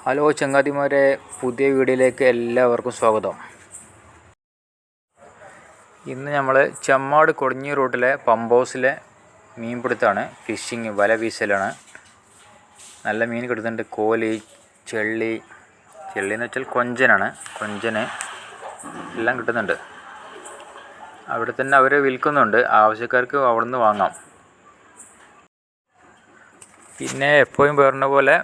Hello ചങ്ങാതിമാരെ, പുതിയ വീഡിയോയിലേക്ക് എല്ലാവർക്കും സ്വാഗതം. ഇന്ന് നമ്മൾ ചെമ്മാട് കൊടിഞ്ഞി റൂട്ടിലെ പമ്പ് ഹൗസിലെ മീൻപിടുത്തമാണ്. ഫിഷിങ്, വല വീശലാണ്. നല്ല മീൻ കിട്ടുന്നുണ്ട്. കോലി, ചെള്ളി എന്ന് വെച്ചാൽ കൊഞ്ചനാണ്. കൊഞ്ചന് എല്ലാം കിട്ടുന്നുണ്ട്. അവിടെ തന്നെ അവർ വിൽക്കുന്നുണ്ട്. ആവശ്യക്കാർക്ക് അവിടെ നിന്ന് വാങ്ങാം. പിന്നെ എപ്പോഴും പറഞ്ഞ പോലെ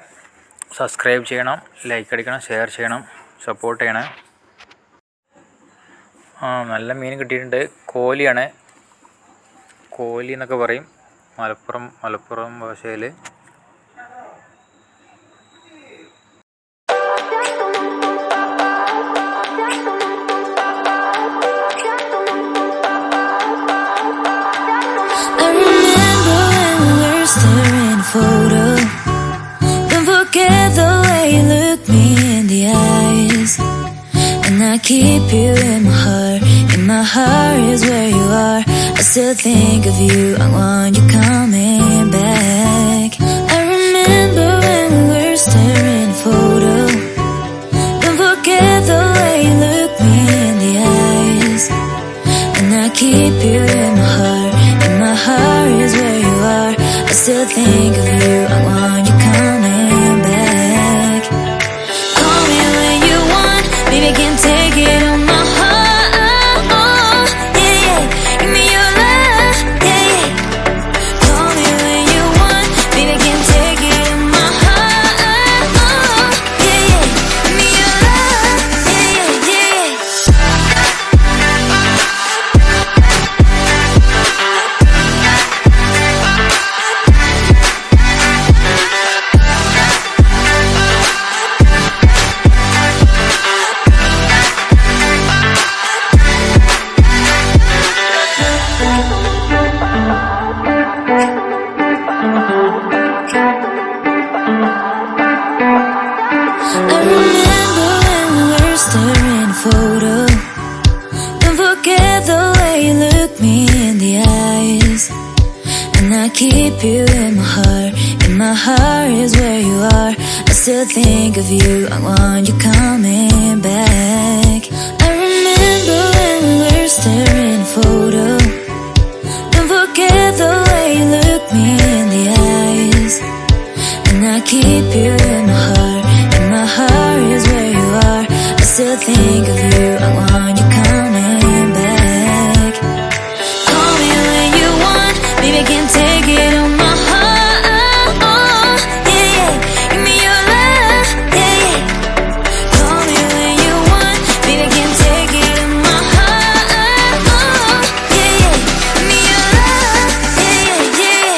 സബ്സ്ക്രൈബ് ചെയ്യണം, ലൈക്ക് അടിക്കണം, ഷെയർ ചെയ്യണം, സപ്പോർട്ട് ചെയ്യണം. നല്ല മീൻ കിട്ടിയിട്ടുണ്ട്. കോലിയാണ്. കോലി എന്നൊക്കെ പറയും മലപ്പുറം ഭാഷയിൽ. I keep you in my heart is where you are. I still think of you, I want you coming back. I remember when we were staring a photo. Don't forget the way you look me in the eyes. And I keep you in my heart is where you are. I still think of you, I want you coming back. Call me when you want, baby, I can't take it on my heart, yeah, yeah. Give me your love, yeah, yeah. Call me when you want, baby, I can't take it on my heart, yeah, yeah. Give me your love, yeah, yeah, I remember when we were staring a photo. Don't forget the way you look me in the eyes. And I keep you in my heart is where you are. I still think of you, I want you coming back. I remember when we were staring a photo. Don't forget the way you look me in the eyes. And I keep you in my heart is where you are. I still think of you, I want you coming back. Call me when you want, baby, I can't take it on my heart, yeah, yeah. Give me your love, yeah, yeah. Call me when you want, baby, I can't take it on my heart, yeah, yeah. Give me your love, yeah, yeah.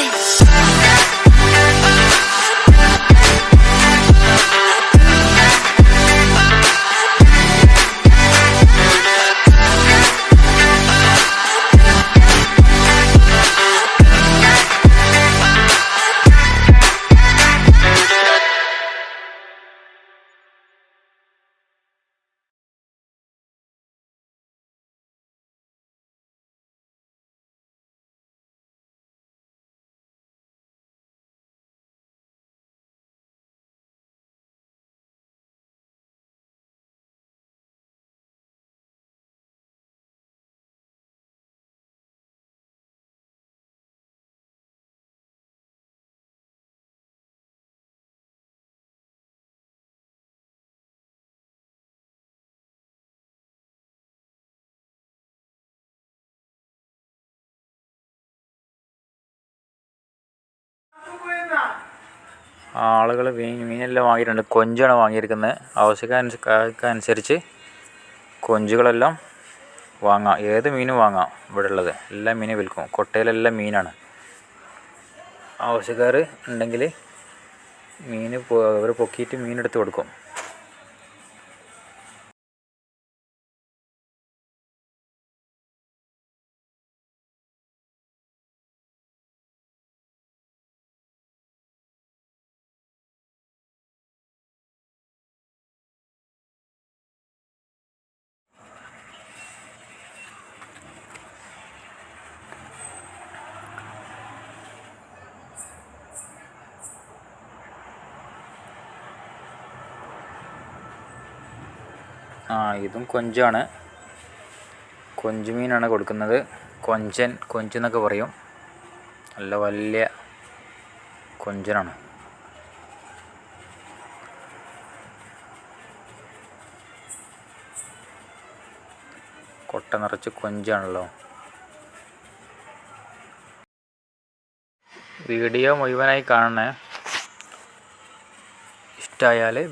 ആളുകൾ മീനെല്ലാം വാങ്ങിയിട്ടുണ്ട്. കൊഞ്ചാണ് വാങ്ങിയിരിക്കുന്നത്. ആവശ്യക്കാരനുസരിച്ച് കൊഞ്ചുകളെല്ലാം വാങ്ങാം. ഏത് മീനും വാങ്ങാം. ഇവിടെ ഉള്ളത് എല്ലാ മീനും വിൽക്കും. കൊട്ടയിലെല്ലാം മീനാണ്. ആവശ്യക്കാർ ഉണ്ടെങ്കിൽ അവർ പൊക്കിയിട്ട് മീനെടുത്ത് കൊടുക്കും. ഇതും കൊഞ്ചാണ്. കൊഞ്ച് മീനാണ് കൊടുക്കുന്നത്. കൊഞ്ചെന്നൊക്കെ പറയും. നല്ല വലിയ കൊഞ്ചനാണ്. കൊട്ട നിറച്ച് കൊഞ്ചാണല്ലോ. വീഡിയോ മുഴുവനായി കാണണേ.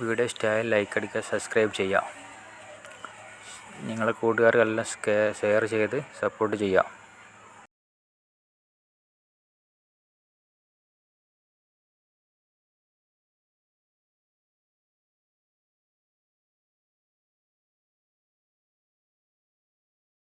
വീഡിയോ ഇഷ്ടമായാൽ ലൈക്ക് അടിക്കുക, സബ്സ്ക്രൈബ് ചെയ്യുക. നിങ്ങളെ കൂട്ടുകാർക്കെല്ലാം ഷെയർ ചെയ്ത് സപ്പോർട്ട് ചെയ്യുക.